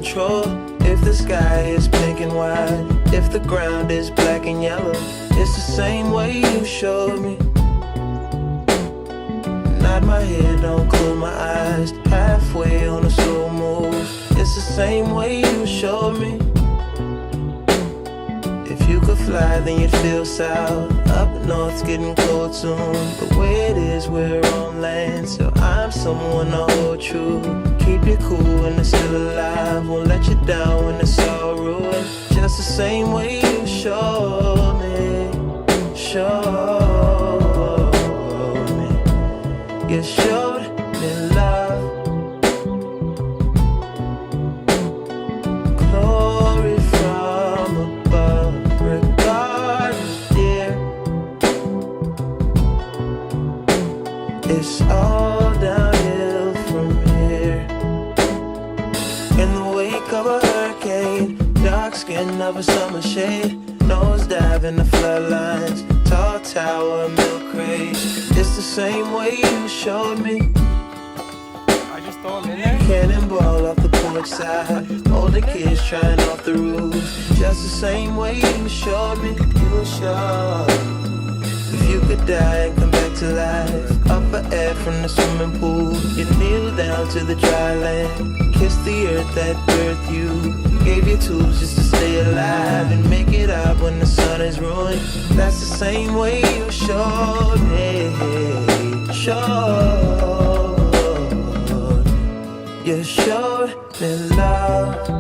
control. If the sky is pink and white, if the ground is black and yellow, it's the same way you showed me. Nod my head, don't close my eyes, halfway on a slow move. It's the same way you showed me. If you could fly, then you'd feel south. Up north's getting cold soon. The way it is, we're on land, so I'm someone to hold true. Keep you cool when it's still alive, won't let you down when it's all ruined. Just the same way you showed me, showed me. You showed me love, glory from above. Regardless, dear, it's all downhill from here. In the wake of a hurricane, dark skin of a summer shade, nose dive in the floodlines, tall tower, milk crates. It's the same way you showed me. I just throw them in there. Cannonball off the porch side, older kids trying off the roof. Just the same way you showed me. You showed. If you could die and come back to life, up for air from the swimming pool, you kneel down to the dry land, kiss the earth that birthed you, gave you tools just to stay alive and make it out when the sun is ruined. That's the same way you showed me, showed. You showed me love.